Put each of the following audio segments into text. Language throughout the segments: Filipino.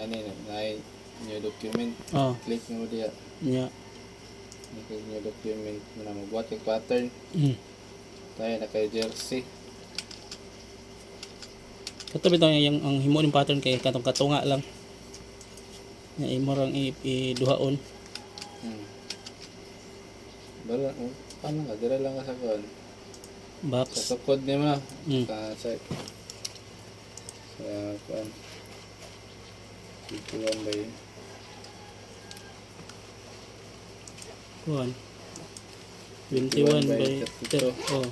ani na new document. Oh, Click mo diya. nya. New document mo na magbuhat kay pattern. Tayo na kay jersey. Kato bitaw yung ang himo ning pattern kay katong katunga lang. Nya imo rang iduhaon. Dala, paano ka? Dala lang ka sa kuwan. Box. Sa sukod niya mo. Sa kuwan. 51 by Kuan. 21 by 32. Oh.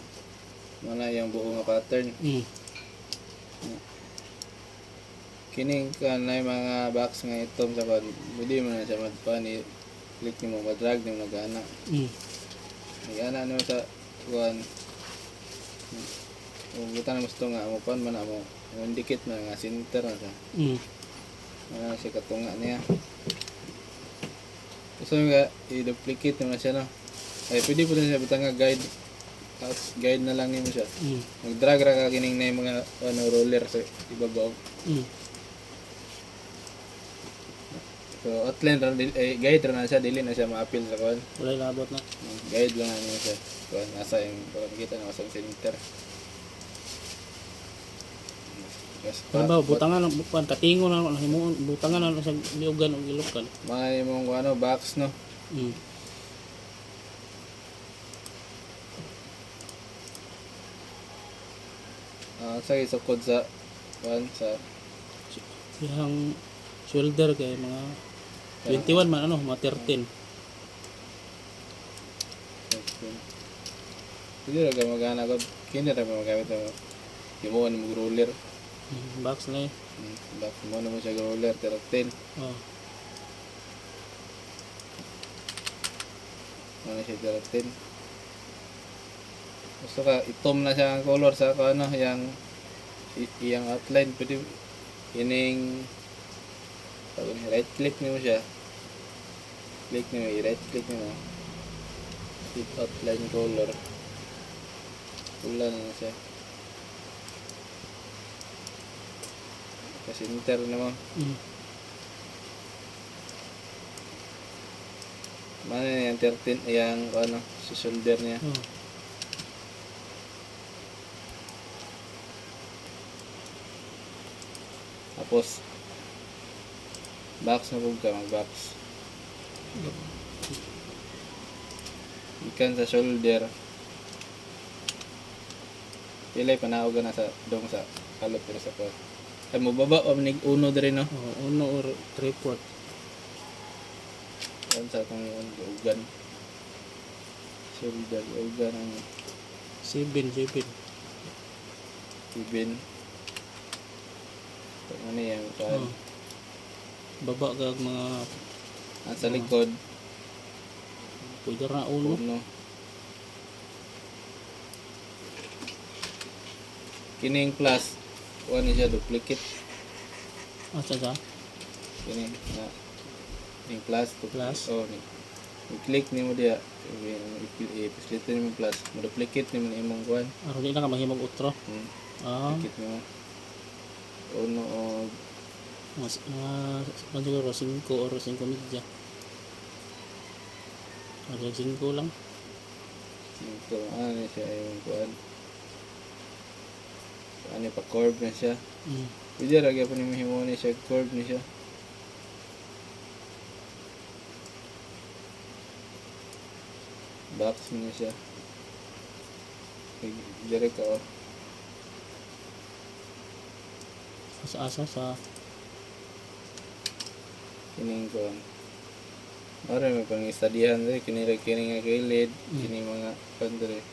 Mana yung buo nga pattern. Kining kan na mga box nga itom sa kuwan. Hindi mo na siya magkuhan. Click niyo mo, madrag niyo nag-ana. Nag-ana niyo sa kuwan. Kung kita na gusto nga, amupan man na mo. Indikit man nga center na siya. Ano siya katunga niya. Gusto nyo nga, i-duplicate naman siya, no? Ay, pwede po din siya butang nga guide. Tapos guide na lang niyo siya. Mag-drag ra ka kining na yung mga roller sa ibabaw. So, outline ra, guide ra na siya, dili na siya ma-appeal sa kuwan. Wala labot na. Guide lang na niyo siya. Kuwan, nasa yung, makikita na sa center. Ano ba, butangan lang, katingo na, himuon, butangan na sa liugan o ilukan. Mga yung box, no? Sa isukod sa sa Yung shoulder kay mga 21 man, mga 13. Hindi rin ka magana ko. Kini rin magamit mo. Himuan mo roller. Box na eh. Box mo na mo siya roller. 13. Ano siya 13. Gusto ka, itom na siya ang color sa ano, yung outline. Pwede, ining right click mo siya. Click mo, i-right click mo. Hit outline color. Pula na siya. Kasi center naman. Mana yung 13, yung ano, sa shoulder niya. Tapos, box na po ka, mag-box. Ikan sa shoulder. Pilay, panawag na sa dong sa kalot pero sa pot. Ay mo baba o manig uno diri no? Uno or 3/4. Yan sa itong ugan. Shoulder, ugan ang 7. ibin. Ano yan? Baba ka mga At sa likod, pwede na uno. uno. Kining plus, ano siya, duplicate. Sa Kining, kining plus, Plus. i-click ni mo diya, i-split ni mo plus, ma-duplicate ni mo na imong kuhan. Aron di na ka mahimog utro. Duplicate ni mo. Uno o Mas siguro 5 or 5 media. Ada 5 lang. ito, ano siya, yung kuhan. Ano pa, curve na siya. Pwede lagi pa ni mahimo na siya, curve na siya. Box na siya. Dire ka o. Sa Kining ko. Mara may pang-istadihan rin. Kining nga kilid. Kining mga pandre.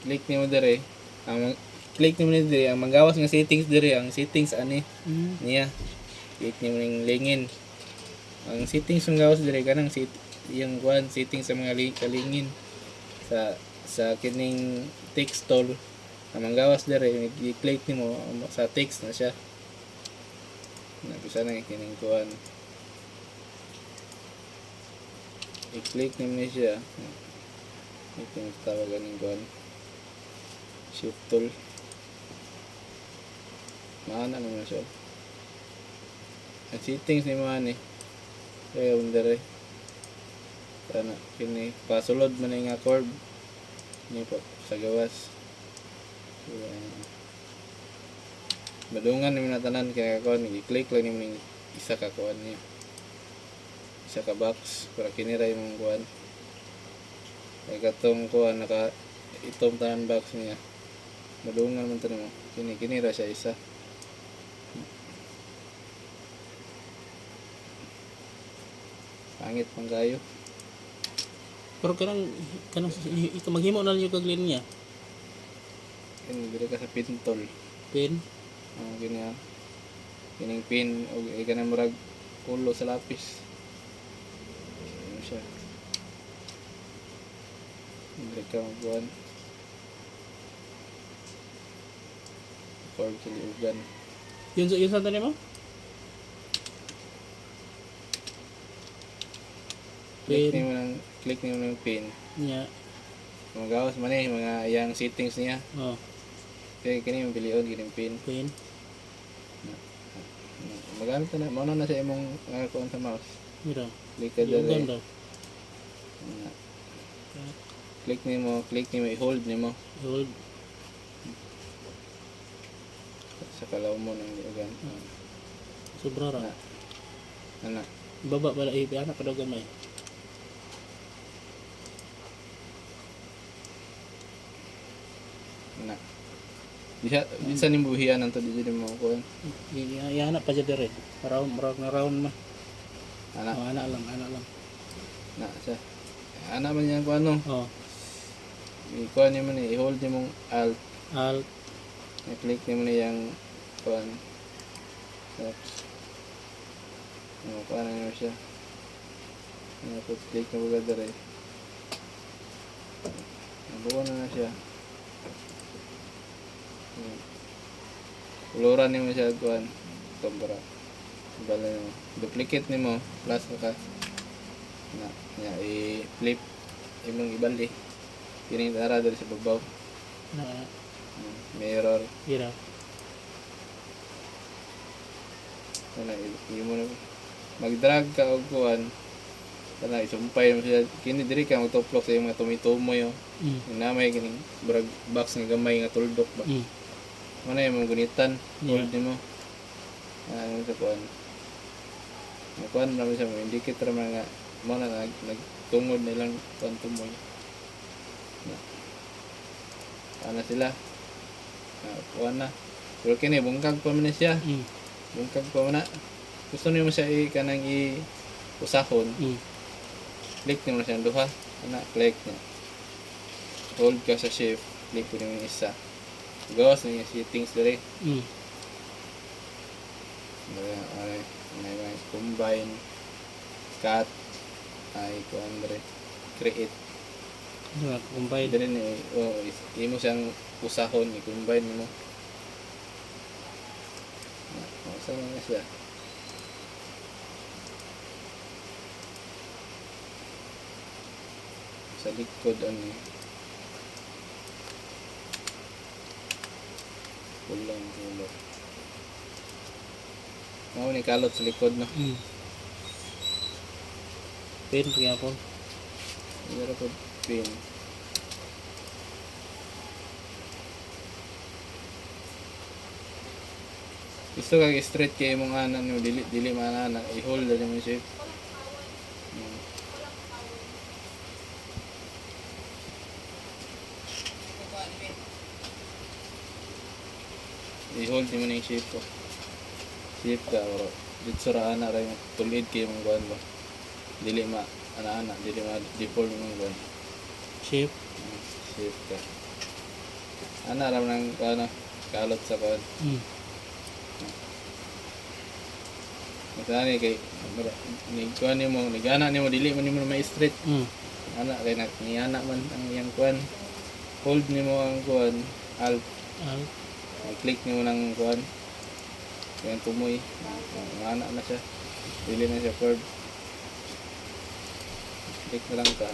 Click niyo mo dire. Click niyo mo dire. Ang manggawas ng settings dire. Ang settings ani. Niya. Click niyo mo ng lingin. Ang settings ng gawas dire. Kanang yung one settings sa mga kalingin. Sa kining text tool. Ang manggawas dire. I-click niyo mo. Sa text na siya. Napisa na kining kuhan. I-click niyo siya. Ito yung tawagan ng kuhan. Shift tool. Maana naman siya. ang settings ni mo ani. Kaya under kana kini pasulod man nga curve ni po sa gawas. Madungan ni na tanan kaya kon i-click lang ni mo isa ka kuan niya. Isa ka box para kinira imong kuan. Kaya katong kuan naka itom tanan box niya. Madungan man tanan mo. Kinira siya isa. Pangit pang kayo. Pero kanang ito maghimo na lang yung kaglin niya. Kini diri ka sa pintol. Pin. Kanya kining pin o kanang murag ulo sa lapis. Ano siya? Diri ka magkuhan. Fork kiliugan. Yun sa tali mo? Click Pin. niyo ng pin. Niya. Magawas man mga yang settings niya. Oh, Kaya kini yung pilion kining pin. pin. Magamit na mao na sa imong kuan sa mouse. Mira. Click ka Yung dali. ganda. Click nimo, i-hold nimo Hold. sa kalaw mo ng liugan. Sobra ra. Ana. Baba pala anak pa daw gamay. Ana. Bisa nimo buhian ang to di mo kuan. Iyanak pa siya dire. Round na round ma. Ana. Oh, anak lang. Na sa. Ana man yan kuan no. Oh, I-kuan nimo ni i-hold nimo alt. alt. I-click nimo ni yang kuan. Tapos kuan na siya. Tapos click na bagay dire. Nabuo na siya. Uluran nimo siya kuan. Tombra. Bala nimo. Duplicate nimo plus ka. Na i-flip imong ibali. Kini tara dari sa babaw. Na Mirror. ira. Kana imo na mag-drag ka og kuan. Kana isumpay mo siya. Kini diri ka magtuplok sa imong mga tumitumoy yo. Namay kining brag box nga gamay nga tuldok ba. Mana imong gunitan, hold nimo. Ano sa kuan. Ang kuan naman siya mo indicate ra mga mo na nagtungod nilang kuan tumoy. Ana sila. Kuan na. Pero kini bungkag pa man na siya. Bungkag pa man na. Gusto nimo siya kanang usahon. Click nimo siya duha. Ana click niya. Hold ka sa shift. Click ko nimo isa. Gawas na yung settings dali. May combine, cut, ay kuan dali. Create. Combine. Dali ni imo siyang usahon, i-combine mo. Saan na siya? Sa likod ano kulang. Mau ni kalot sa likod no. Pin kaya po. Meron ko pin. Gusto kag straight kay imong anak no dili man anak i-hold na mo shape. I-hold mo na yung shape ko. Shape ka or dito ra ana ra yung tulid kay imong kuan ba. Dili ma ana dili ma default imong kuan. Shape. Shape ka. Ana ra nang kuan kalot sa kuan. Masani kay ni kuan nimo nigana nimo dili man nimo ma-straight. Ana kay ni ana man ang iyang kuan. Hold nimo ang kuan alt. I-click nimo nang kuan. Yang tumoy. Ana na siya. Dili na siya curve. Click na lang ka.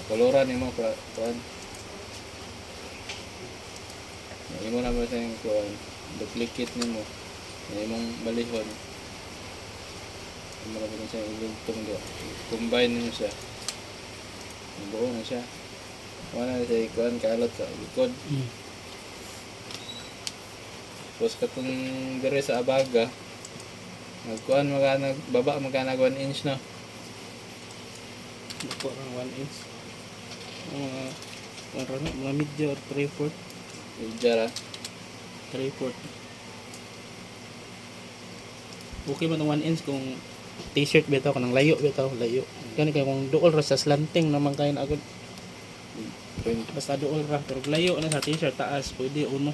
Koloran nimo para kuan. Imo na mo sa kuan. duplicate nimo na imong balihon. Marami na siya ilugtong dia. Combine nimo siya. Buo na siya. Wala na siya ikuan kalot sa likod. Tapos katong dire sa abaga, nagkuan baba magana 1 inch na. Dako ang 1 inch. Mga medyo or 3/4. Ijara. 3/4. Okay man ang 1 inch kung t-shirt bitaw kanang layo bitaw, layo. Kani kay kung duol ra sa slanting naman kay na agad. Basta duol ra pero layo na sa t-shirt taas pwede uno.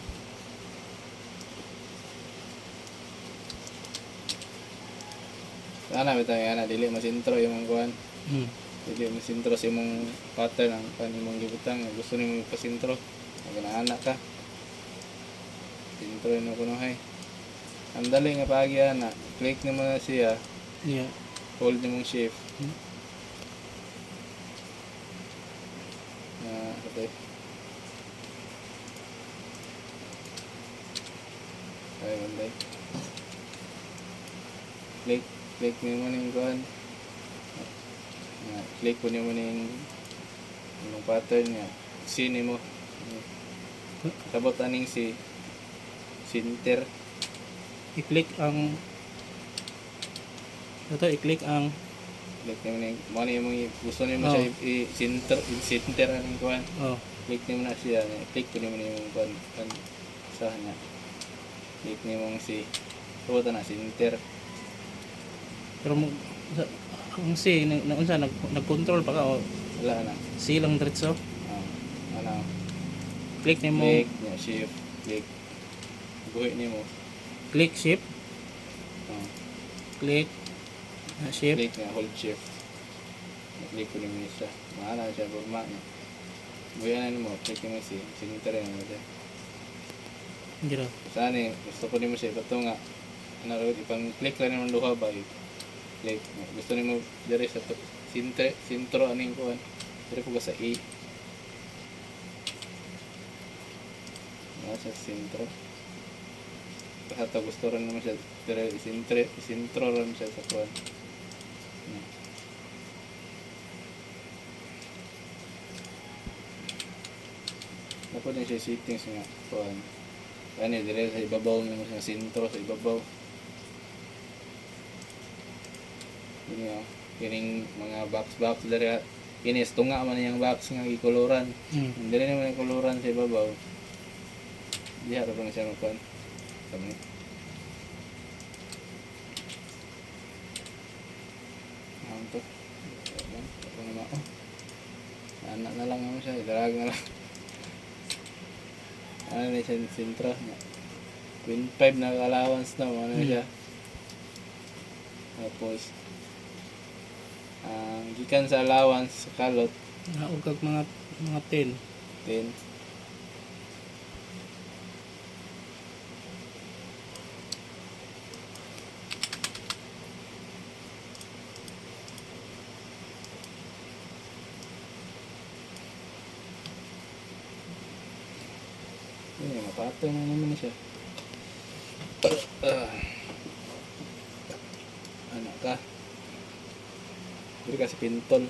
Sana bitaw ana dili masintro imong kuan. Dili masintro sa imong pattern ang kanimong gibutang. Gusto nimo pasintro. Magana ka. Sintro no kuno hay. Ang dali nga paagi ana. Click nimo na siya. Yeah. Hold nimong shift. Okay. Ay, banday. Click nimo ning kuan. Click ko nimo ning pattern niya. C nimo. Sabot aning si center. I-click ang i-click ang Click nimo ning mo ni imong gusto nimo siya i-center aning kuan. Click nimo na siya. Click ko nimo ning kuan sa niya. Click nimo si sabot na center. pero ang C unsa nag-control pa ka o Wala na. C lang diretso. Ano? Click nimo, Click niya, shift, click. Buhi nimo. click shift, click shift. Click niya, hold shift. Click ko nimo siya. Maana siya forma niya. Buhi na nimo, click nimo si center nimo siya. Dira. Saan gusto ko nimo siya ito nga. Ano ipang click lang nimo duha ba? Click. Gusto nimo dire sa sintro aning kuan. Dire ko sa E. Sa sintro. Kahit gusto rin naman siya dire sintro rin siya sa kuan. Dapat din siya settings nga kuan. Ano dire sa ibabaw nimo sa sintro sa ibabaw. Ini kining mga box dire kinis tunga man yang box nga gikoloran. Dire naman ang koloran sa ibabaw. Diha ra bang siya makuan. Kami. Anto. Ano na ako. Anak na lang mo siya, idarag na lang. Ano na siya sintro niya. 25 na allowance na ano siya. Tapos gikan sa allowance sa kalot Naog kag mga 10. 10. Ini mapatong na naman siya. Ano ka? Dili kasi pintol.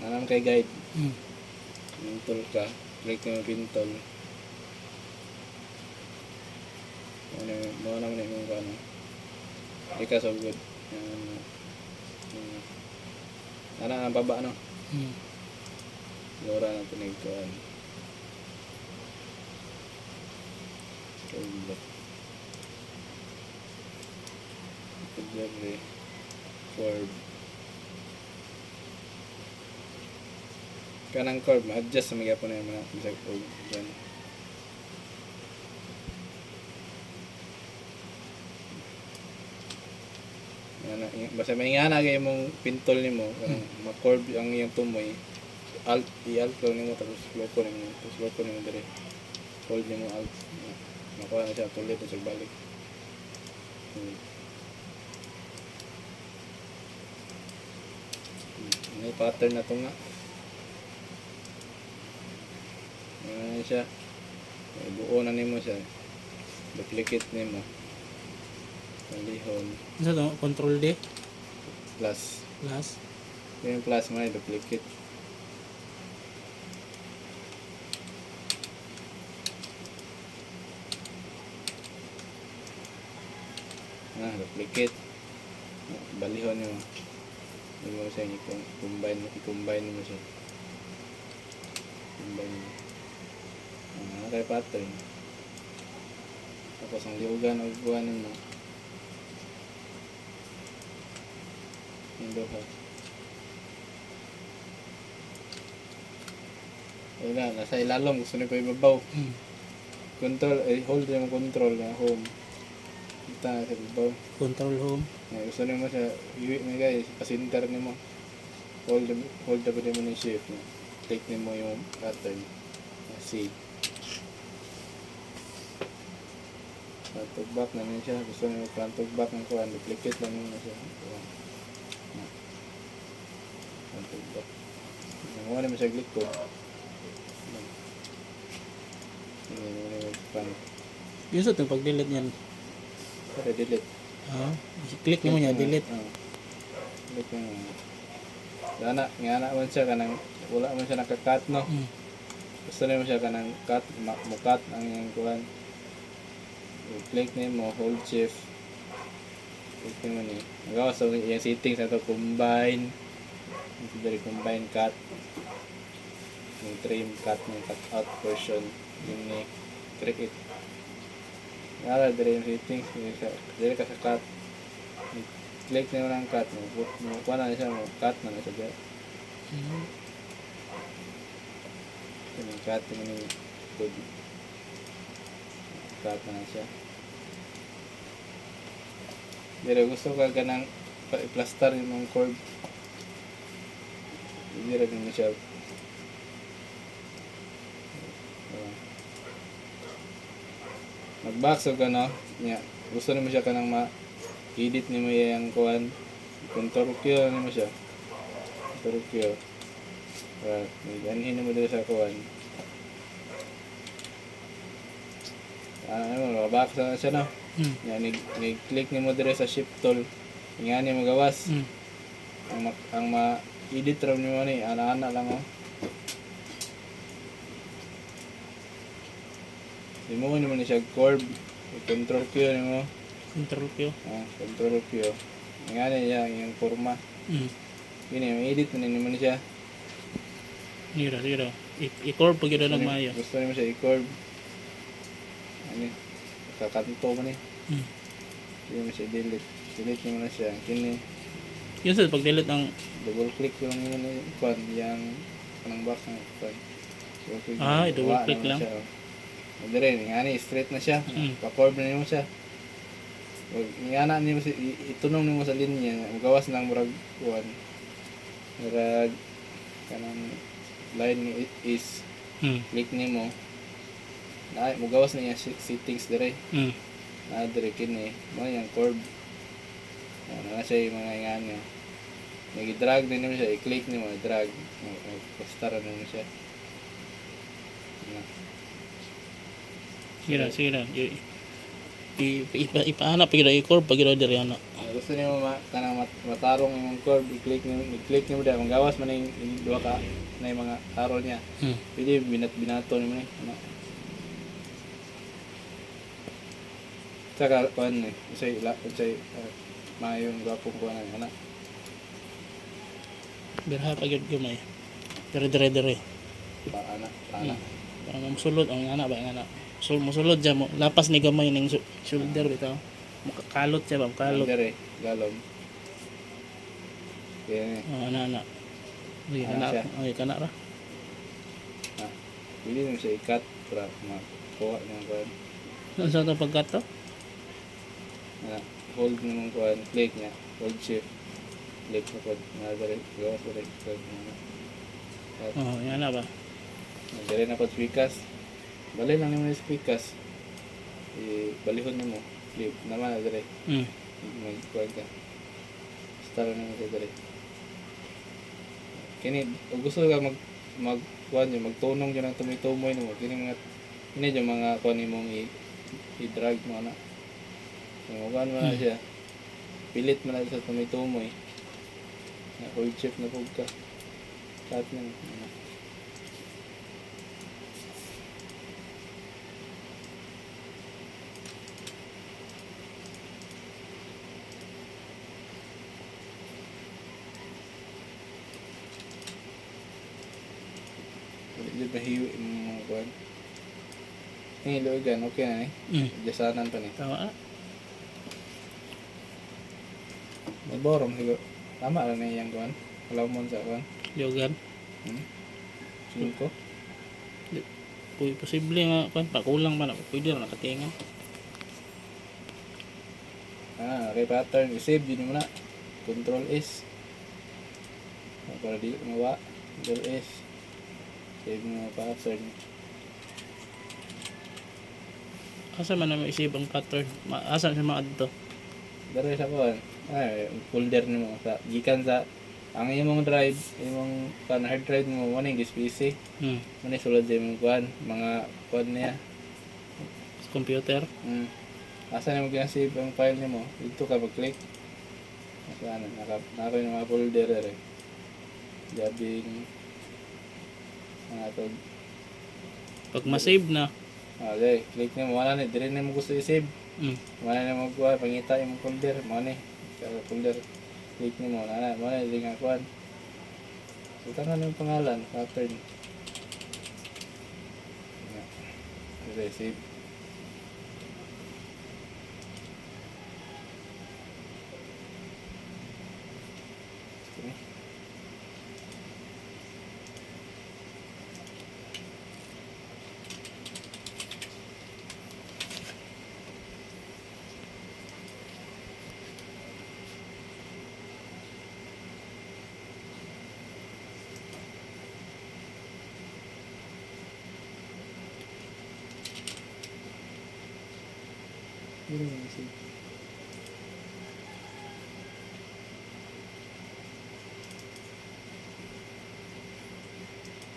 Naman kay guide. Pintol ka. Click mo yung pintol. Ano naman yung ano. Dili ka so good. Ano ang baba no? Lora na tinig ko. Pagdari curve kanang curve ma-adjust sa mga po na yung mga bisag o dyan basta maingana kayo mong pintol ni mo ma-curve ang iyong tumoy i-alt ko ni mo tapos loko ni mo dire hold ni mo alt makuha na siya tuloy tapos balik may pattern na ito nga ano siya buo na nimo siya duplicate nimo. Balihon Ano to? Control D plus plus. yung plus mo duplicate. Duplicate. Balihon nyo. Hindi mo siya i-combine mo siya. Combine mo. Kay pattern. Tapos ang liugan o buwanin mo. Yung duha. Wala, nasa ilalong. Gusto nyo pa ibabaw. Control, hold yung control na home. Ito na sa ibabaw. Control home. Gusto nyo mo siya, iwi mo guys, pasinter nyo mo. Hold the mo ng shift. Click nyo mo yung pattern. C. Front to back na niya siya. Gusto nyo front to back ng kuhan. Duplicate lang nyo na siya. Front to back. Nakuha naman siya click ko. Hindi mo na mag-front. Yun sa itong pag-delete yan. Para delete. Click mo niya, delete. Delete mo. Nga man siya kanang wala man siya naka-cut no. Gusto naman siya kanang cut, mo-cut ang yung kuhan. Click mo, hold shift. Click mo ni. Magawa sa yung settings na ito, combine. Ito dari combine cut. Yung trim cut, yung cut out version. Yung ni create. Nara dari yung settings. Dari ka sa cut. Click na mo ng cut. Kuha na siya, cut na siya. Yung cut mo ni good. Cut na siya. Pero gusto ka ganang i-plaster yung mga curve. Hindi rin mo siya. Mag-back so ka no. Gusto mo siya ka nang ma-edit ni mo yung kuhan. Control Q mo siya. Control Q. Ganhin mo dito sa kuhan. Mabak sa siya no. Click ni mo dire sa shift tool. Nga ni magawas. Ang ma-edit ram ni mo ni ana-ana lang oh. Di mo ni siya curve. Control Q ni mo. Control Q. Control Q. Nga ni yung forma. Yun ma-edit mo ni siya. Nira. I-curve pag yun ng mayo. Gusto ni mo siya i-curve. Ano, kakanto mo ni. Hindi mo siya delete. Delete mo na siya. Kini. Yun sa pag-delete ang Double click lang mo na yung kanang box ng pan. double click lang. Dire, nga ni straight na siya. Pa-curve na mo siya. Nga na niyo itunong nimo sa linya, magawas ng murag kuan. Murag kanang line is click nimo. Na magawas na yung settings dire. Dire kini, mo yung curve. Na siya yung mga ingano. Nag-drag din naman siya, i-click nimo, i-drag. Pastar na naman siya. Sige na. Ipahanap pag yun, i-curve pag yun dire ano. Gusto niyo kanang matarong yung curve, i-click nimo dahil magawas man yung duha ka na yung mga taro niya. Pwede binato nimo ni. Saka kuan ni, usay mayong gapong kuan na ana. Birha pag yun gamay. Dire. Paana. Para masulod ang anak ba ang anak. So musulod dyan mo. Lapas ni gamay ng shoulder bitaw. Makakalot siya ba? Makalot. Dire, galom. Kaya Anak. Uy, siya. kana ra. Pwede naman siya i-cut para makuha ng kuan. Ano sa ito pagkato? Hold naman kuan, click niya, hold shift. Click na kuan, dire, gawas dire. Yan na ba? Dire na kuan speakers. Bali lang naman yung speakers. Balihon mo. Flip naman dire. Mag-kuan ka. Start naman ka dire. Kini, kung gusto ka magtunong dyan ang tumitumoy mo, kini yung mga kuan imong i-drag mo na. Mamukan mo na siya. Pilit mo na sa tumitumoy. Na hold shift na pug ka. Cut na. Hindi mahiwi mo mga kuwan. Ngayon, luwagan, okay na eh. Diyasanan pa ni. Tama. Magborong siguro. Tama lang na iyang kuwan. Alam mo sa kuwan. Yogan. 5. Posible nga kan pakulang man pwede ra nakatingan. Okay pattern. I-save din mo na. Control S. Para di mawa. Control S. Save mo pattern. Asa man na ma-save ang pattern? Asa sa mga adto? Pero sa kuwan. Folder nimo sa gikan sa ang imong drive, imong hard drive mo mo ning PC. Muna sulod sa imong kuwan, mga kuwan niya. Sa computer. Asa na mo gina-save ang file nimo? Dito ka mag-click. Asa na naka yung mga folder rin. Jabing mga to. Pag ma-save na, Okay, click nimo wala ni dire nimo gusto i-save. Wala na mo kuha pangita imong folder, mo ni. Sa folder click nimo na mo na dili nga kuan. Tangan yung pangalan, pattern. Okay, save. Ini sih.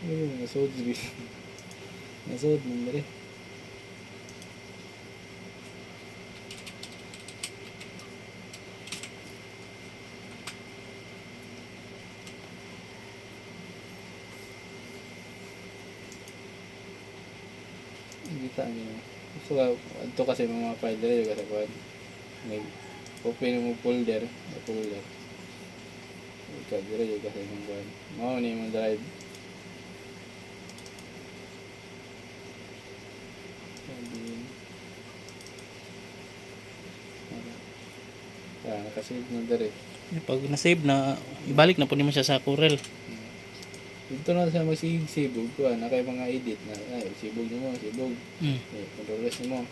Ini nasod diri. Nasod mo diri. Kita niyo. So, ito kasi mga file diri yung kasakuan. May open mo folder. Ika diri yung kasi mga kuan. Mao ni yung drive. Nakasave na diri. pag na-save na, ibalik na po nimo siya sa Corel. Dito na sa magsisibog ko, nakay mga edit na, sibog nyo mo, sibog. Control S mo.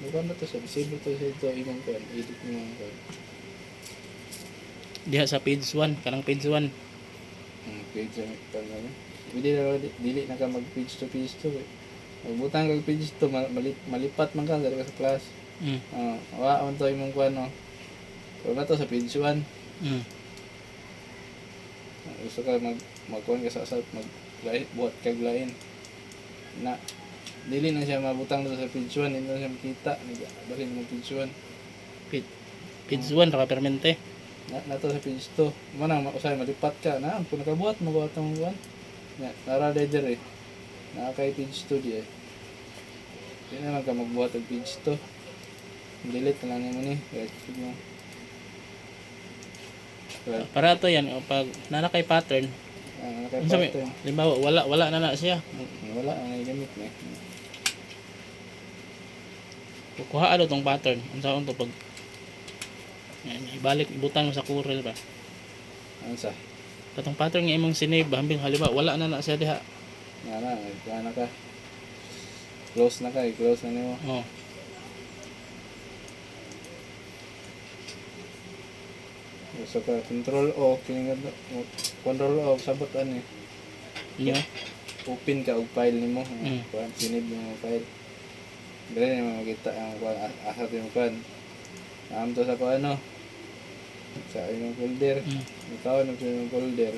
Bukan na to sa sibog to sa ito, imong ko, edit mo ang ko. Diha sa page 1, kanang page 1. Page na ito. Dili na ka mag page to eh. Magbutang kag page to, malipat man ka, dali ka sa class. Awa, to imong ko, no. Pero na to sa page 1. Gusto ka magkuhan ka sa buhat kag lain na dili na siya mabutang dito sa page 1, hindi na siya makita balik mo page 1 page 1 ra permente na to sa page 2 manang usay malipat ka na kung nakabuhat mabuhat ang buwan na nara dire na kay page 2 di hindi naman ka magbuhat ang page 2 delete na lang mo ni para to yan pag nanakay pattern. Limbawa wala na siya. Wala ang gamit na. Kuha ano tong pattern. Unsaon to pag ibalik ibutang mo sa Corel ba. Unsa? Katong pattern nga imong sinave hambing halimbawa wala na siya diha. Na ka. Close na nimo. So ka control O control O sabot ani. Open ka og file nimo. Kuan sinib mo file. Dire na makita ang kuan asat yung kuan. To sa kuan sa imong folder. Ikaw na sa imong folder.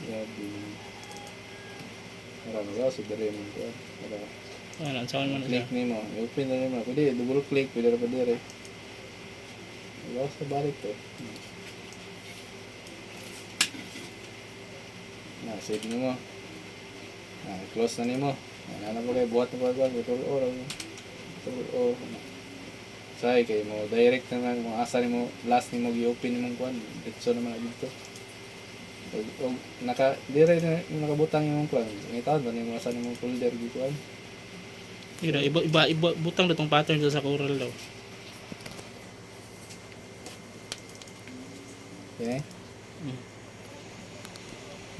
Yabi. Para mo sa dire mo kuan. Para Ano, saan man Click siya. nimo, i-open na nimo. Pwede double click, pwede ra pa dire. Gawas sa balik to. Na save nimo. Close na nimo. Ano mo kay buhat na pagwan, control O ra. Control O. Say kay mo direct naman kung asa nimo last nimo gi-open nimong kuan. Ditso naman na dito. Og naka dire na nakabutang imong kuan. Ngitaon ba nimo asa nimong folder gi kuan. Iba butang datong pattern sa Corel daw. Okay?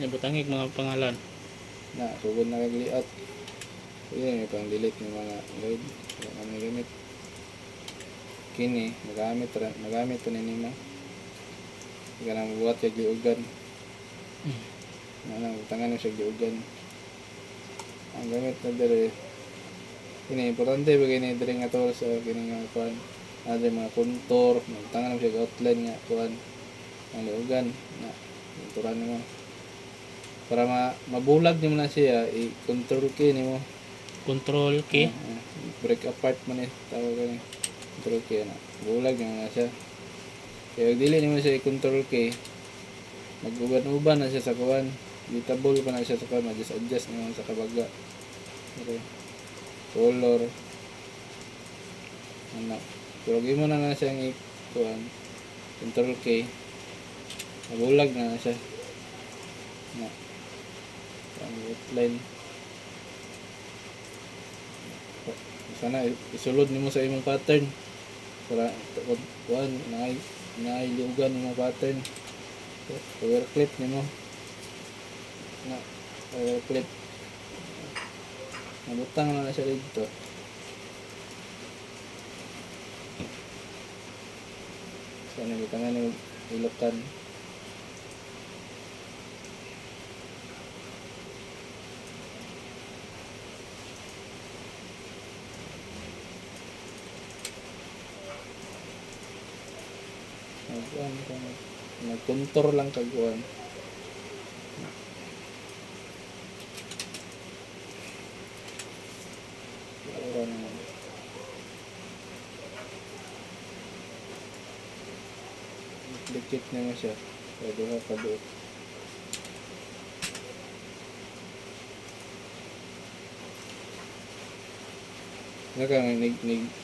Yung butangig mga pangalan. Na sugod na kag layout. Yan yung pang delete ng mga load. Wala kami gamit. Kini magamit to nimo. Ika na mabuhat kag liugan. Nang tangan siya giugan. Ang gamit na dire kini importante bagay ni dire nga to sa kini nga kuan. Ada mga kontur, magtangan siya outline nga kuan. Ang liugan na konturan mo. Para mabulag nimo na siya, i-control key nimo. Control key. Break apart man tawag ni. Control key na. Bulag nimo na siya. Kaya dili nimo siya i-control key. Mag-uban-uban na siya sa kuan. Ditable pa na siya sa kuan, adjust nimo sa kabaga. Okay. Color. Ano. Pero imo na siya ang kuan. Control key. Mabulag na siya. Na. Ang outline. Sana isulod nimo sa imong pattern. Para kuan nailiugan imong pattern. Power clip nimo. Na power clip. Nabutang na siya dito. Sana butangan ni ilokan. Nagkontor lang kagkuan. Ora naman. Dikit naman siya. Pwede ka kabuot.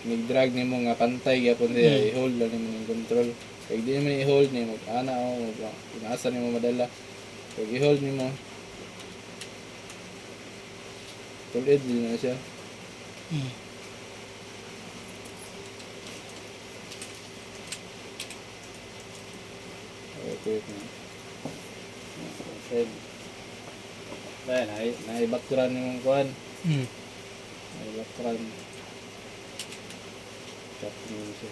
Nag-drag nimo nga pantay gyapon siya, i-hold lang nimo yung control. Kaya di naman i-hold nimo, ana o inaasa nimo madala. Kaya i-hold nimo. Tulid din na siya. Okay na. Dahil na-background yung kuhan. Na-background. Chat nyo siya.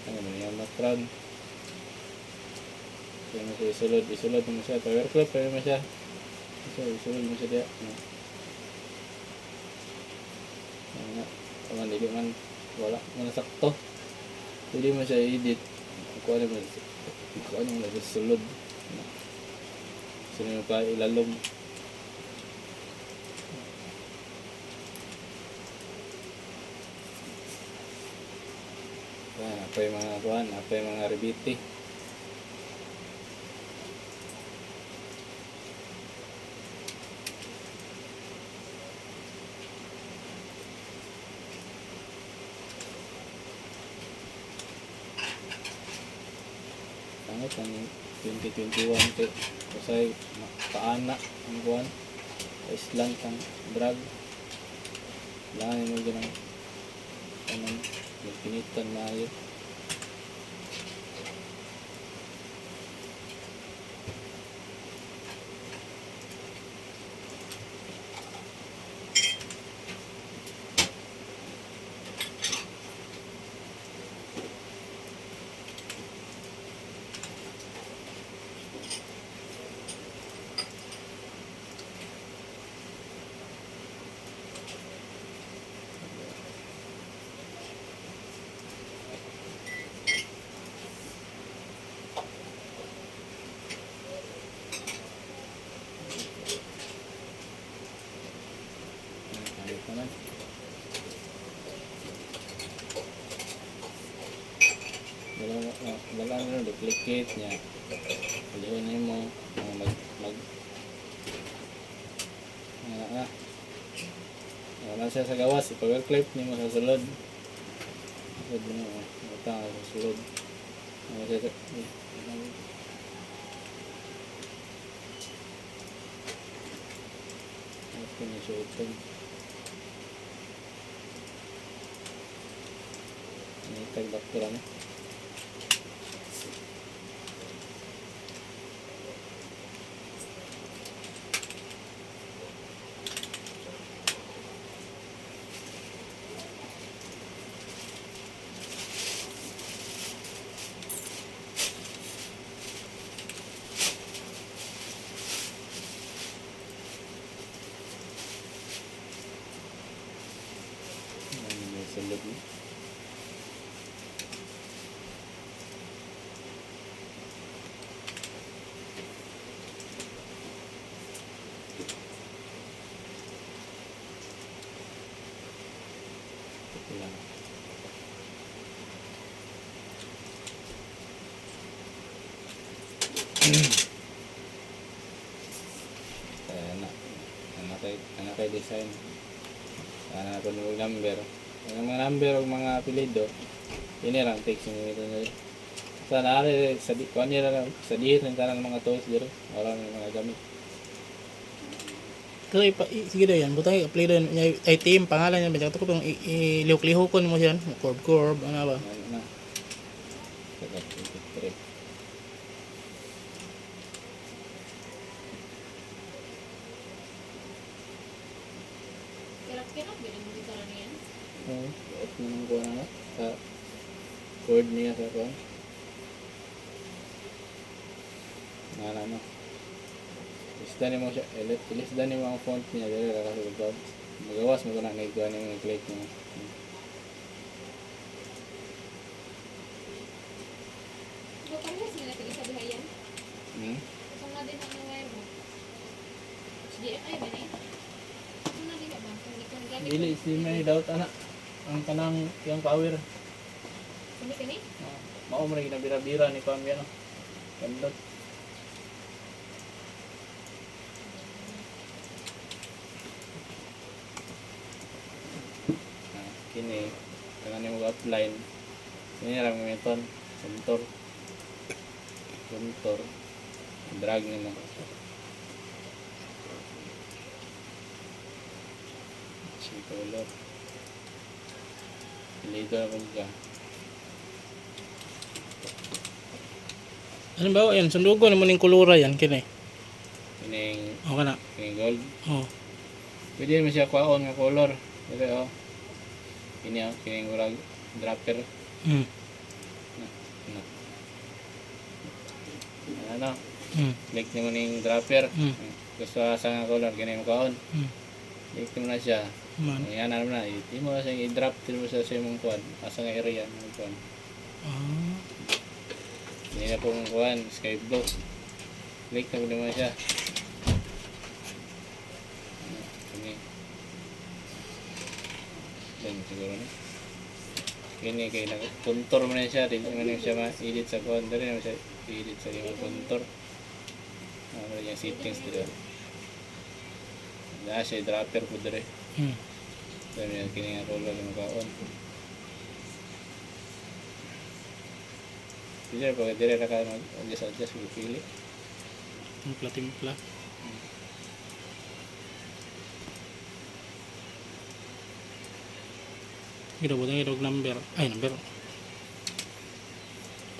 Ano na yung background. Kaya mo siya isulod mo siya. Power clip, kaya mo siya. Isulod mo siya diya. Ano nga. Kaman, hindi man. Wala. Mga sakto. Hindi mo siya i-edit. Kung ano mo. Kung ano mo na isulod. Sino mo pa ilalom. Apa yung mga kuhan, apa yung mga ribiti. Pangit ang 2021 ito. Kasi paana ang kuhan. Island ang drag. Kailangan mo ganang anong pinitan na yun. wala na duplicate niya. Paliunin mo mag wala siya sa gawas, i-power clip niyo mo sa sulod. Sulod mo, matang sa sulod. Wala siya sa... Ito niya siya open. Ini tag-doctor ano? May sulod niya. Ito lang. Anak kay design. Sana po yung number. Ang mga number o mga apelido, ini lang text mo ito na. Sana ari sa di kuan nila lang sa dihet ng tanang mga tools dito. Wala ng mga gamit. Pero sige daw yan, butang i-apply doon, ay team, pangalan yan, medyo ko itong ilihok-lihokon mo siya, curve, ano ba? Ano na. Dapat 23. Kirap-kirap, ganun mo dito lang yan. Oo, off na ng kuha na sa cord niya sa kuha. Ano. Lisdan mo siya, lisdan mo ang font niya, dali kakasugod. Magawas mo ko na nagkuha niya yung click mo. Ikaw parehas nga natin isa bihayan. Ikaw nga din ang wire mo. HDMI ba na yun? Ikaw nga din ka ba? Kung ikaw ang gamit Dili, si may doubt anak. Ang kanang yung power. Kani? Mao mo rin nabira-bira ni Pam yan. Kandot. Kini, kanang mo upline. Ini lang mo ito. Suntor. Drag nimo. Color. Pilido na kung ka. Ano ba yan, sundugo naman yung kulura yan, kini. Kining O ka na. gold. O. Pwede mo siya kwaon nga color. Dili oh. Kini oh, kining murag dropper. Ano? Click mo ning dropper. Gusto asa nga color kini mo kwaon. Click mo na siya. Man. Yan na naman na. Hindi mo na siya i-drop. Hindi mo siya sa imong kuwan. Asa nga area. Kuwan. Hindi na pong kuwan. Sky blue. Click na po naman siya. Kini. Yan siguro na. Kini kaya nag-contour mo na siya. Hindi mo na siya ma-edit sa kuwan. Dari naman siya i-edit sa imong contour. Ano yung settings dito. Dahil siya dropper po dito. Dahil yan kini nga color yung kaon. Sige, pag dire na ka mag-adjust, pili. Timpla. Ginabot ang ilog number. Ay, number.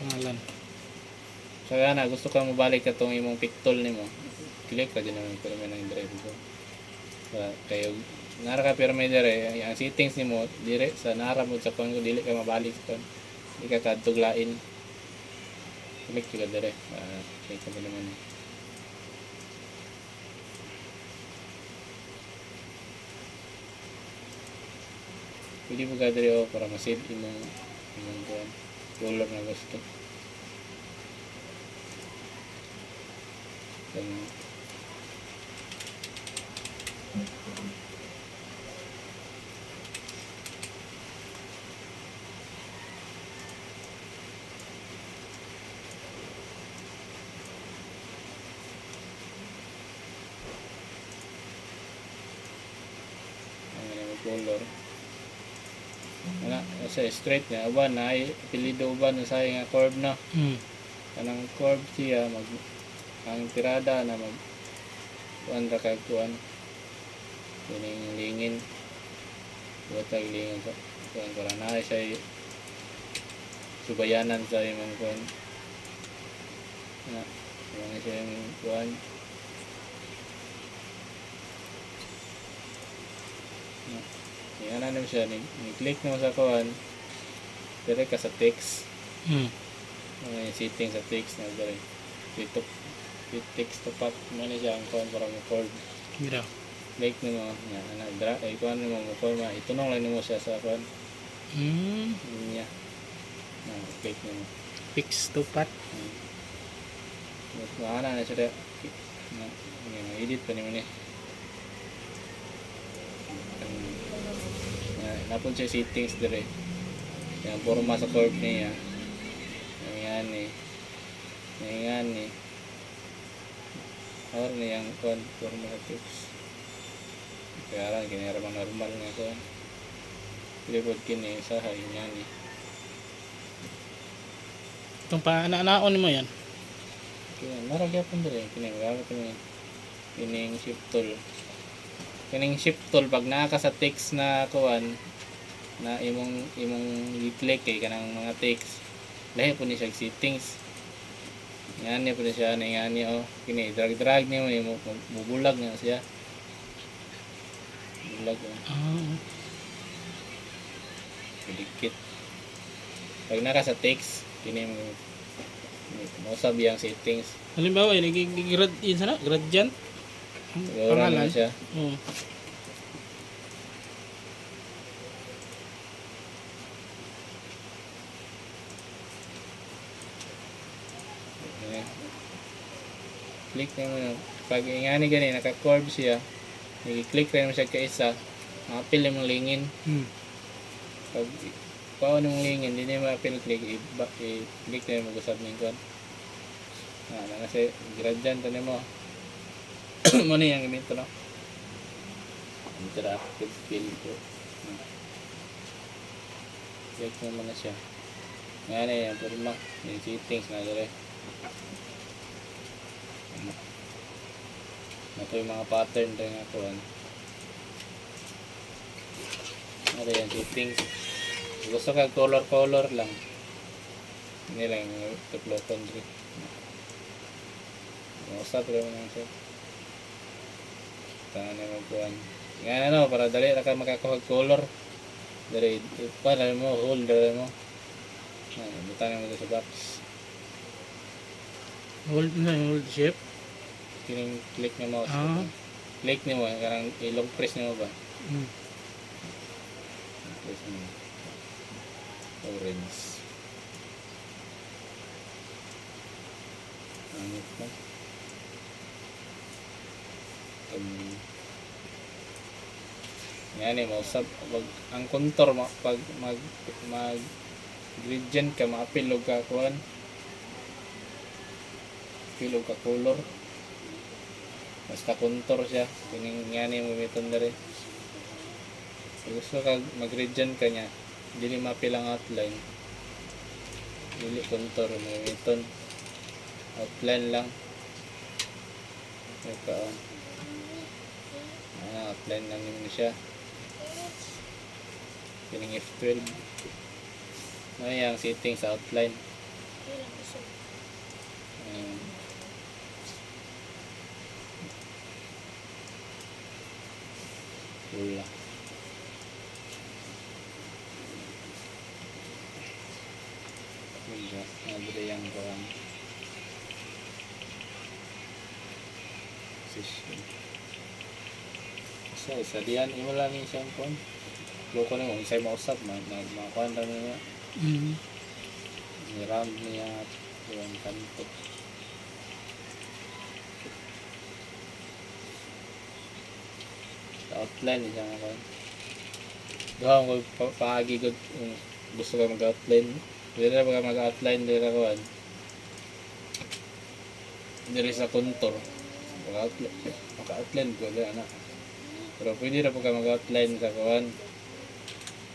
Pangalan. So na gusto ka mabalik ka itong imong pictol ni mo. Click ka din naman pero may nang drive ko. Kayo nara ka pero may dire ang settings nimo dire sa nara mo sa kon ko dili ka mabalik kon. Di ka kadtuglain. Click ka dire. Click ka naman. Pwede mo ka dire para ma-save imong color na gusto. color. Ana sa straight niya uban na ay apelyido uban sa nga curve na. Kanang curve siya mag ang tirada na mag kuan ra kay kuan. Kining lingin. Buhatag lingin sa kuan para na siya subayanan sa imong kuan. Na mga siya yung kuan. Yan na naman siya, ni-click naman sa kuan. Dire ka sa text. Mga setting sa text na dire. Dito text to pop mo na siya ang kuan para mo-record. Mira. Click nimo nya ana dra ay kuan nimo mo forma itunong lang nimo siya sa kuan. Niya. Na click nimo. Fix to pat. Ana na siya na edit pa nimo ni. Napon siya settings dire. Yung forma sa curve niya. Ayan ni. Ayan ni. Or niyang kuan forma sa text. Kaya lang kinira man normal nga kuan. Pilipod kini sa ayan ni. Itong naon mo yan. Kaya marag yapon dire kini gamit mo. Kining shift tool. Kining shift tool pag naa ka sa text na kuan na imong i-click kay kanang mga text lahi po ni siya settings yan ni po ni siya nga ni kini drag niyo mo bubulag na siya bulag dikit pag naka sa text kini mo sabi ang settings Halimbawa, nag-grad yun sana, gradient. pangalan siya click na mo pag ingani gani naka-curve siya i-click rin mo siya ka isa ma-appeal yung lingin pag paon yung lingin hindi na ma-appeal click i-click na mo gusab ng kuan kasi gradient na mo mo na yung ganito no interactive filter click mo na siya nga na yan forma yung settings na dire ito yung mga pattern rin nga po ano yan settings gusto ka color lang hindi lang yung tuplokon rin usap rin mo lang siya tangan na magkuhan nga ano para dali na ka makakuha color dari pa dali mo hold dali mo butang mo sa box Hold shape. kining click na mouse click ni mo karang ilong press ni mo ba press mo orange ano pa yan mo sab ang contour pag mag gradient ka maapil og ka kuan pilog ka color basta contour siya kining ngani mo miton dere gusto ka mag-gradient ka niya dili mapil ang outline dili contour mo miton outline lang ito outline lang niyo siya kining F12 ano yung setting sa outline pula ada yang kurang session sa diyan imo lang yung siyang kon loko na mo isay mausap makuhan na niya round niya yung kanto outline niya ako doon ko paagi ko gusto ko mag-outline dili na mag-outline dili na ko dili sa contour mag-outline ko dili na pero pwede na po ka mag-outline sa kuwan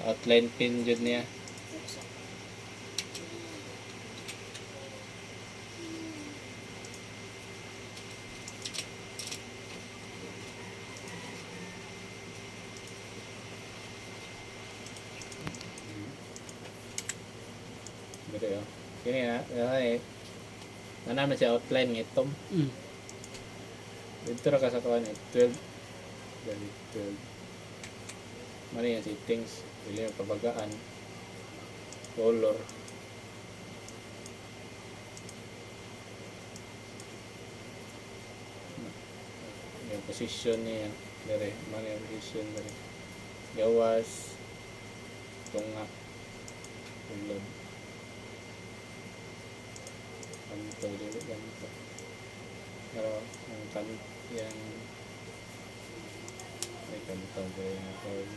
Outline pin jud niya. Diri oh. Kini na, ay naman siya outline ng itom. Dito ra ka sa kuan 12. Dali 12. Mani yung settings, pili yung pabagaan, color. Yung position niya, dali, mani yung position dali. Gawas, tunga, ulod. Ganito, dili, ganito. Pero, yung yung may ganito, dili na form.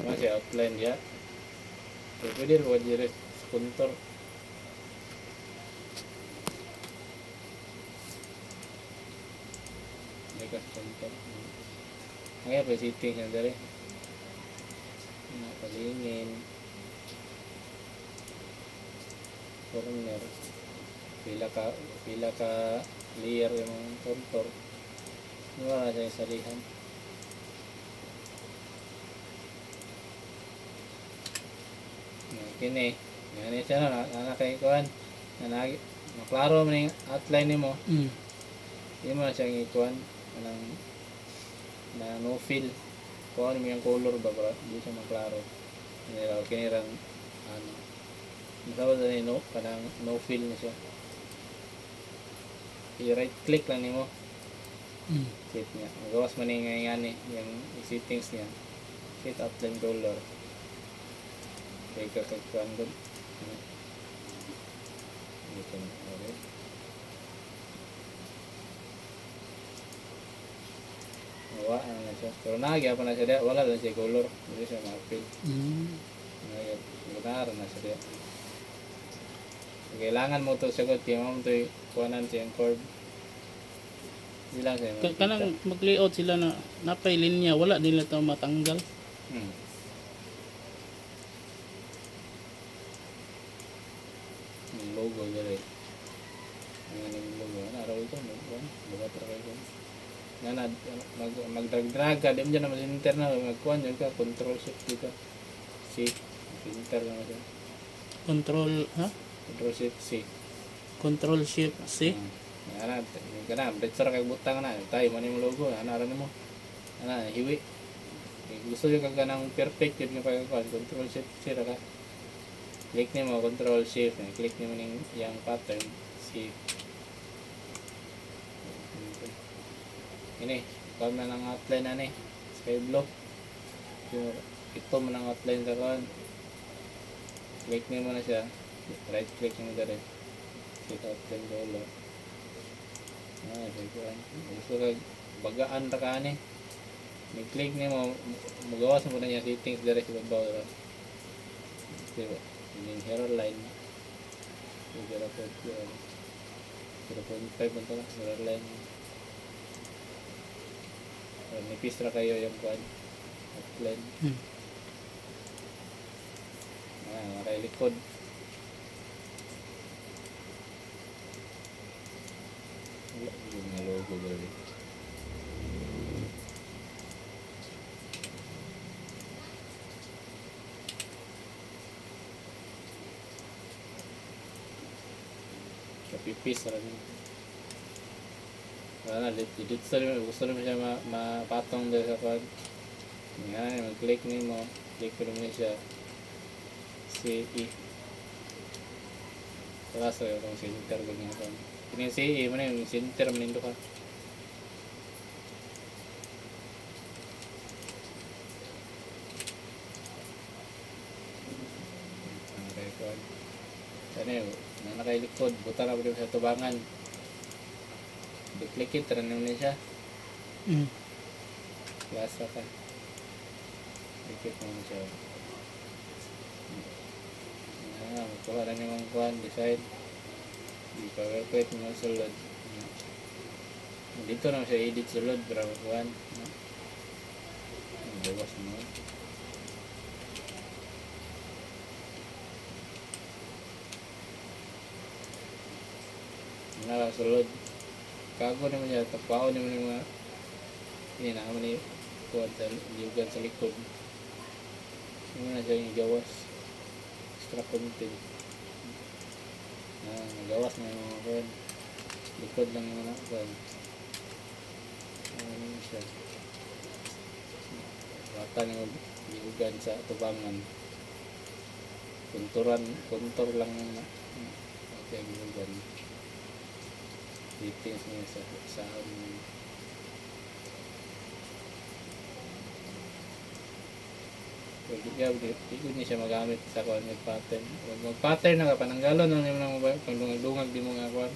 Masih outline ya. Pwede rin wajib rin sa kontor. May ka kontor. Ngayon pa setting yan dari. Palingin. Corner. Pila ka layer yung kontor. Wala na yung salihan. Kini yan siya na kay kuan na maklaro man yung outline nimo hindi mo na siyang ikuan na no fill kuan mo yung color ba hindi siya maklaro kini ran ano masabot na no kanang no fill na siya i-right click lang nimo set niya magawas man yung settings niya set outline color kaya kakagkuhan doon. Ito na. Okay. Ano na siya. Pero nakagya pa na siya diya. Wala lang siya color. Hindi siya ma-fill. Gunaran na siya diya. Kailangan mo ito sagot. Kaya mo ito kuhanan siyang curve. Hindi lang siya. Kanang mag-layout sila na napay linya, wala nila ito matanggal. Logo gari. Ang logo na araw ito buka try ko. Nga mag-drag ka dim diyan naman internal magkuan yun ka control shift dito. C enter lang siya. Control Shift C. Control shift C. Ana kana better kay butang na tayo man yung logo ana ra nimo. Ana hiwi. Gusto yung kaganang perfect yun yung pagkakuan control shift C ra ka. Click nimo control shift, click nimo ning yang pattern shift. Ini, kung na ng outline na ni sky blue. Ito man ang outline sa kon. Click nimo na siya. Right click nimo dire. Set outline color. Sige. Gusto ka bagaan ra ka ni. Ni-click nimo magawas mo na yung settings dire sa baba. Diba? Yung hairline 0.5 man ito lang hairline nipis na kayo yung quad outline nakailikod wala yung mga logo bali pipis rin. Wala na, gusto naman siya mapatong doon sa quad. Yan, mag-click mo, click ko naman siya. CE. Kaso yung center ganyan ko. Yung CE mo na yung center mo nindo ka. Okay, quad. Ano yun? Na nakailikod, buta na po sa tubangan. Di-click it, ranong na siya. Klasa ka. Click mo na siya. Magkuha lang yung kuhan, decide. Di pa wait mo sulod. Dito na siya edit sulod, pero kuhan. Gawas mo. Nakasulod. Kago naman niya. Tapao naman yung mga hindi na naman yung kuwan sa liugan sa likod. Hindi na siya yung gawas. Extra content. Nagawas na yung mga kuwan. Likod lang yung mga kuwan. Ano siya. Bata ng liugan sa tubangan. Kontur lang yung okay, liugan. Details niya sa hindi niya siya magamit sa kuwan mag-pattern. Mag-pattern na ka, pananggalon na naman ang mobile. Pag dungag-dungag di mo nga kuwan.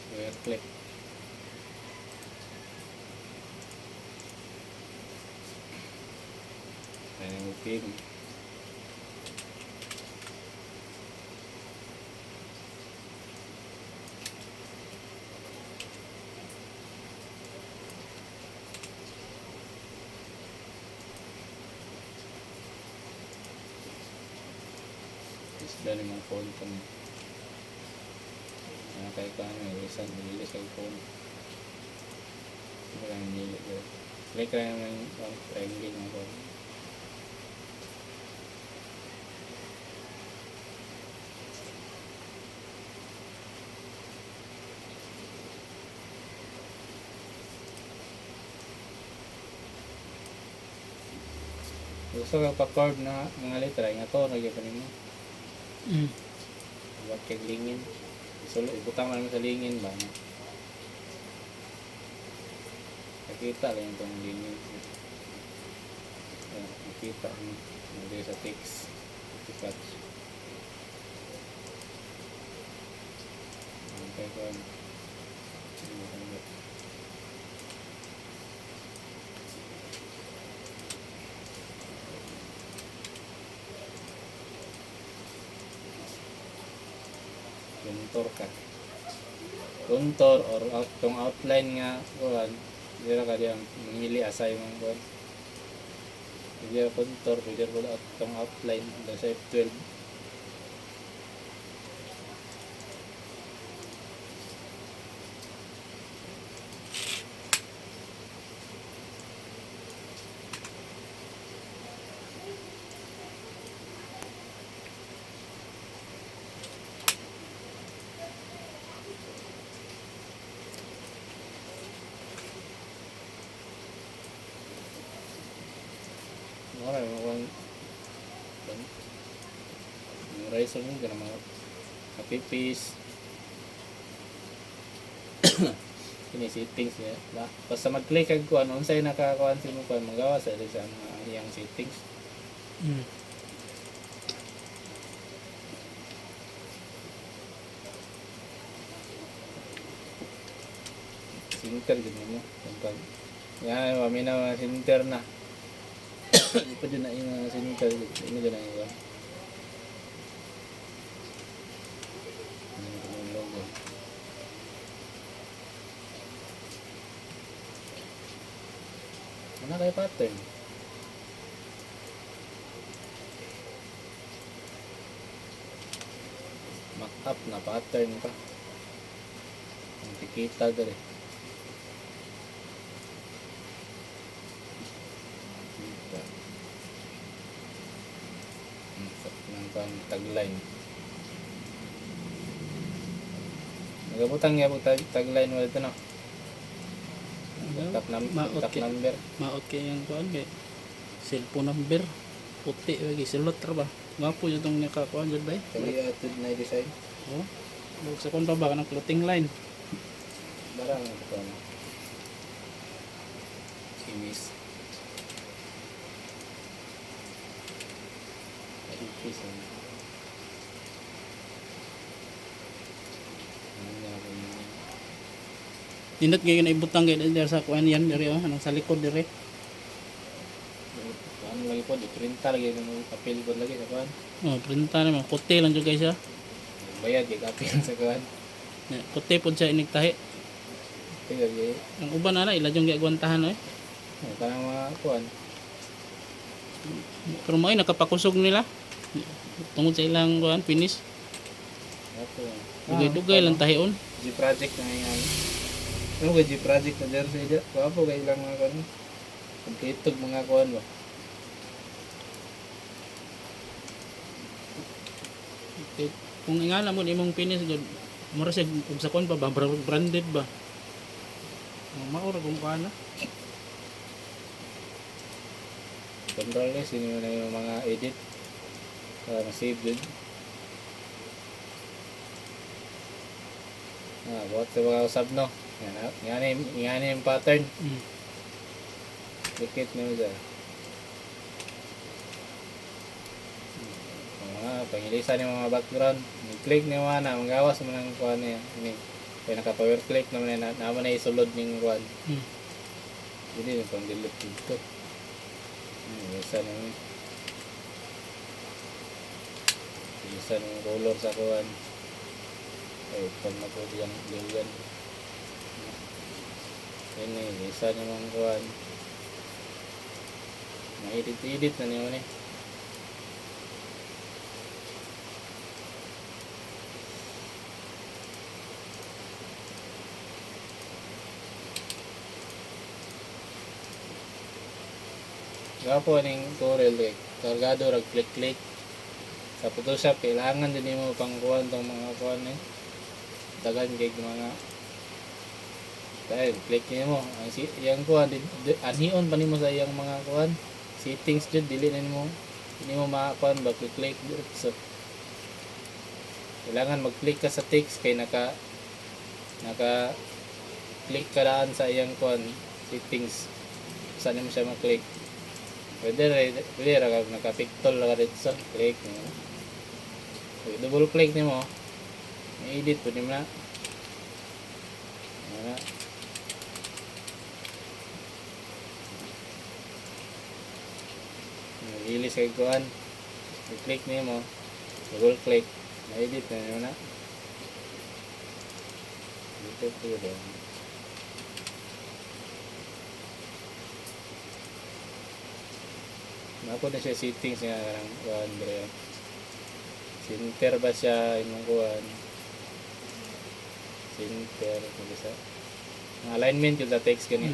Square clip. Ayan yung pin. Isda ng mga phone ko na. Kaya kami, ilis kay phone. Hindi lang nilip ko. Like kaya naman yung triangle ng phone. Gusto ka pa-chord na mga letra, nga to, nagyapanin mo. Huwag kay lingin. Ibutang mo naman sa lingin ba? Nakita lang itong lingin. Nakita mo. Hindi sa text. Touch. Okay ko. Contour ka. Contour or itong outline nga kuwan. Dira ka diyang mamili asay mong kuwan. Dira contour, dira ko itong outline sa F12. Mura yung mga razor mo ka na mga kapipis. Ini settings niya. Basta mag-click kag kuan unsay nakakuan sa mo kuan magawa sa mga iyang settings. Sinter gid mo. Yan, mami na sinter na. Hindi pa dyan na yung sinter. Hindi dyan na yung logo. Ano kayo pattern? Mock up na pattern pa. Ang tikita dali. Ng tagline. Nagabutang nga po tagline mo ito no. Tap number. Maot kay yung kuan kay cellphone number puti lagi silot ra ba. Mapo yung itong nakakuan dyan ba eh. Kaliatud na design. Oh. Sa kon pa ba ng clothing line. Barang ito no. Simis. Nindot ngayon na ibutang kayo sa kuan yan diri oh, anong sa likod diri. Ano lagi po, di printa lagi mo apil ko lagi sa kuan. Oh, printa naman. Kote lang dyan guys ha. Bayad kay apil sa kuan. Kote po siya inigtahi. Tiga gi. Ang uban na ila dyan gagwantahan eh. Kanang mga kuan. Pero mo ay nakapakusog nila. Tungod sa ilang kuan finish. Ato. Dugay-dugay lang tahion. G project na yan. Ano ba G project na jersey dyan? Kapo kay ilang mga kuan. Pagkitog mga kuan ba? Kung ingala mo imong finish gud mura siya ug sa kon pa ba branded ba. Maura kung paano. Control guys, yun na yung mga edit. Para ma-save din. Buhat sa mga usab no. Yan yung pattern. Dikit nyo dyan. Mga pangilisan yung mga background. Mag-click nyo na. Magawas mo ng kuhan niya. Kaya naka-power click naman na. Naman na isulod ng kuhan. Hindi yung pang-delete dito. Isa naman. Isa ng color sa kuhan. Ay, pag na po diyang liwan. Yan eh. Isa naman kuhan. Na-edit na niyo ni. Gapo ning Corel kargado rag click sa Photoshop kailangan din mo pang kuhan tong mga kuhan eh. Dagan kay mga dahil click niyo mo ang yang kuhan anhion pa nimo sa iyang mga kuhan settings jud dili na mo hindi mo makakuan ba click so kailangan mag-click ka sa text kay naka click ka daan sa iyang kuan settings saan mo siya mag-click pwede ra naka-pictol ra dito sa click mo double click nimo i-edit pwede mo na release kay kuan i-click nimo double click na-edit na nyo na dito po doon ako na siya settings nga karang kuan bro center ba siya imong kuan center kung sa alignment yung sa text gani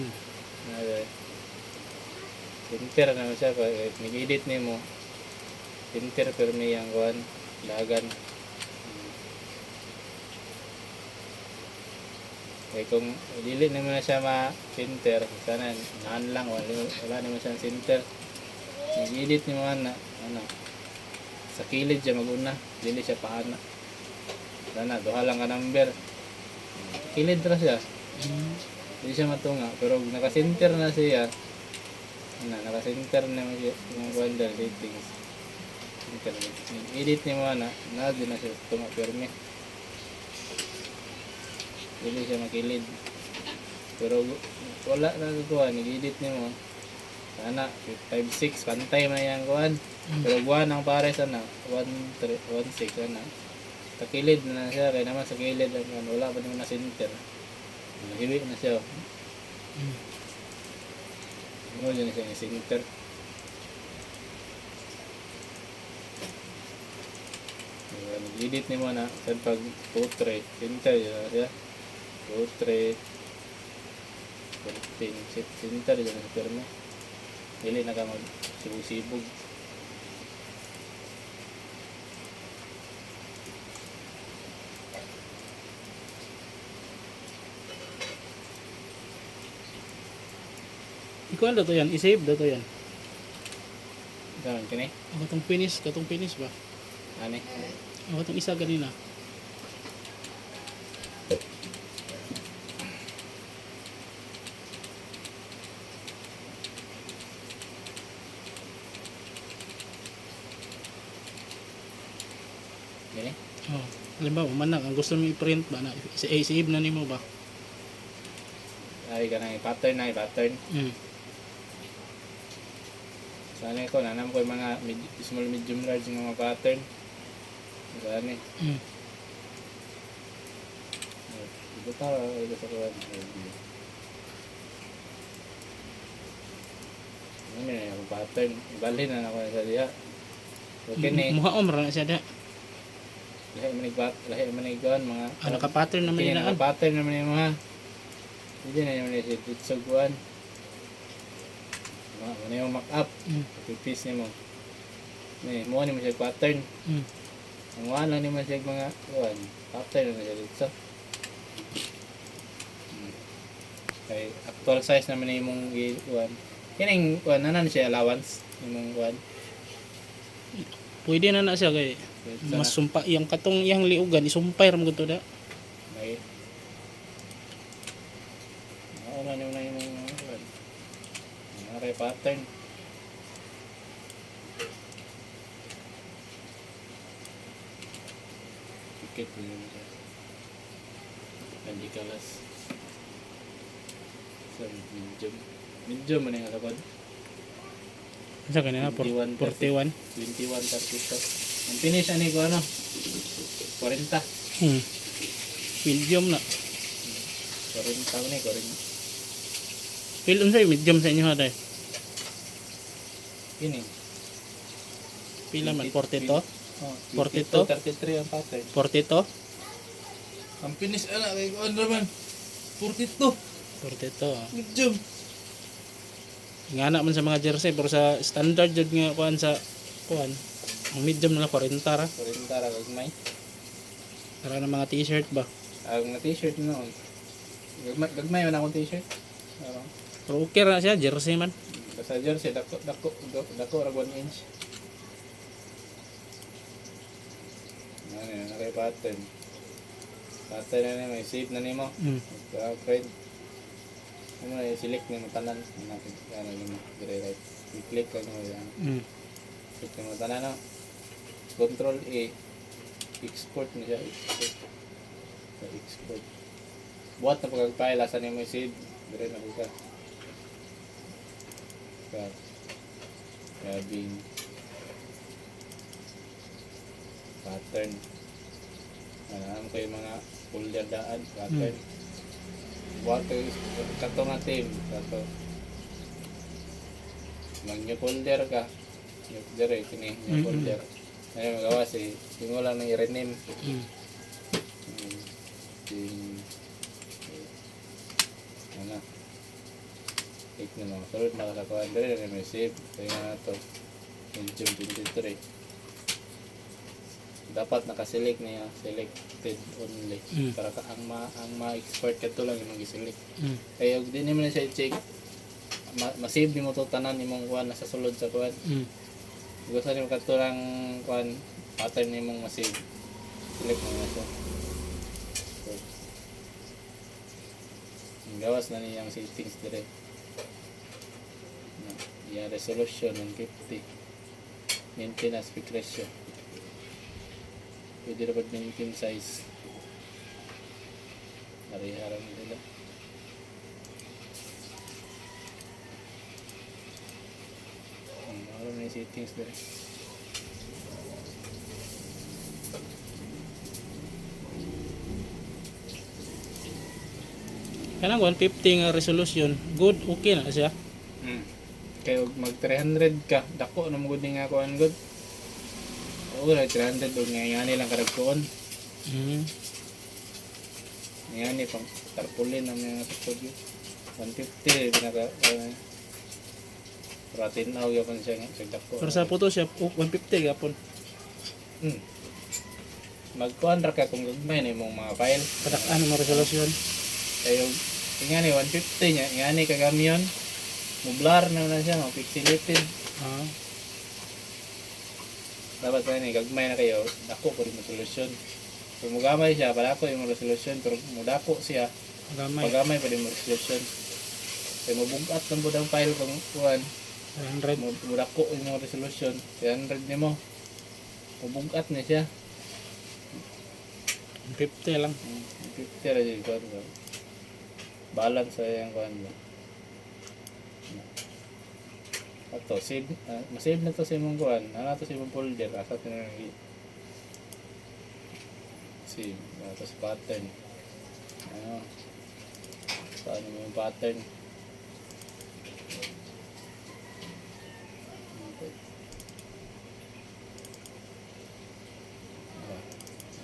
center naman siya pag nag-edit nimo center pero may ang kuan dagan kaya kung dili naman na siya ma-center sana naan lang wala naman siyang center nag-edit nimo na sa kilid siya maguna dili siya paana sana duha lang ka number kilid ra siya hindi siya matunga pero naka-center na siya naka-center naman siya yung wonder settings edit ni mo na din na siya tunga perme hindi siya makilid pero wala na kuha nag-edit ni mo sana 5-6 pantay man yung kuhan pero buwan ang pare sana 1-6 sana takilid na siya kaya naman sa kilid wala pa naman na center hiwi na siya ano dyan siya yung center nag-edit ni mo na sa pag portrait center yun siya portrait center yun sa perme hindi na ka mag-sibog-sibog Ikaw ano to yan? I-save dato yan. gano'n ka na Katong finish ba? ano Katong isa ganina. gani Oh, halimbawa manang ang gusto mo i-print ba na i-save na nimo ba? ay ka na pattern Mm. Sana ko, nanam ko yung mga small, medium, large yung mga pattern. Sana ito tara, ito sa kuwan. Ano yun, yung pattern. Ibalhin na ako sa diya. Okay ni. Muha omra na siya da. Lahi manigkuhan, mga... Naka-pattern naman Sige, nila. naka-pattern naman yung mga... Hindi na yung mga sitsuguan. Ano yung mock-up. Pipis niya mo. Mukha naman siya pattern. Ang wala lang naman siya mga kuwan. Pattern naman siya dito. Kay actual size naman yung mong kuwan. Yan yung kuwan, nanan siya allowance. Yung mong kuwan. Pwede na siya kay mas sumpa yung katong iyang liugan isumpay ra mo gud da. May wala naman yung mga kuwan. Mga pattern. Tikit mo naman siya. Hindi kalas. So, medium. Medium man yung alakad. Sa kanina 21, 41. 21, 32. Ang finish ani ko ano? 40. Medium na. 40 ni, 40. Pil unsay medium sa inyo ha day? Ini. Pila man 42? Oh, 42? 33 ang pattern. 42? Ang finish ana kay ko ano man? 42. 42. Medium. Nga na man sa mga jersey pero sa standard jud nga kuan sa kuan. Ang medium na 40 ra. 40 ra kag may. Para ng mga t-shirt ba? Ang na t-shirt noon. Gagmay man akong t-shirt. Pero okay ra siya jersey man. Sa jersey dako ra 1 inch. Ano yun, nakay pattern. Pattern na may shape na nimo. Friend. Ano na select nimo tanan natin. Ano nimo dire right. I-click ka nimo yan. Click nimo tanan no. Control A. Export na siya. Export. Buhat na pagkagpile asa nimo i-save. Dire na buka. Grabbing pattern. Alam ko yung mga folder daan pattern. Buhat ko kato nga team kato. Mag-new folder ka. Dire kini new folder. Ano magawa si mo lang nang i-rename. Ano? Click na mga sunod na kalakuan. Dali na may save. Kaya nga ito. Medium 23. Dapat nakaselect niya. Selected only. Para ka ang ma-export ka ito lang yung mag-select. Kaya huwag din naman na siya i-check. Ma-save mo ito tanan yung kuhan nasa sulod sa kuhan. Gusto niyo ka ito lang kuhan pattern niyo mong ma-save. Select mo na ito. Gawas na niyang settings dire. Yung resolution ng 50. Maintain aspect ratio. Pwede dapat maintain size. Hari-harang nila. Ano na yung settings dire. Kanang 150 nga resolution, good, okay na siya. Kaya mag 300 ka, dako na magud nga kuan good. Oo, 300 og ngayani lang kadag kuan. Ngayani pang tarpaulin ang mga tukod. 150 pinaka ratin aw yapon siya sa dako. Pero sa Photoshop, 150 gapon. Magkuan ra ka kung gagmay na imong mga file. Padak-an mo resolution. Kayo ngani 150 nya, ngani kagamiyon. Mo-blur na siya, pixelated. Dapat pa ni gagmay na kayo, dako ko rin resolution. Kung mugamay siya, palako yung resolution, pero mudako siya, pagamay pa rin resolution. Kaya mabugat ng budang file kung kuhan, 100. mudako yung resolution, 300 niya mo, mabugat na siya. 50 lang. 50 lang yung kuhan ko. Balance sa yung kuhan mo. to, save, masave na to sa imong kuan. Ano to sa imong folder, asa to na save, tapos pattern. Ano, saan mo yung pattern? Okay.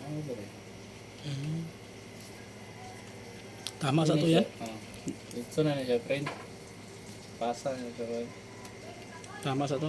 Ano ba rin? Tama sa to yan. Ito na siya, friend. Pasa na siya, friend. Tama sa to.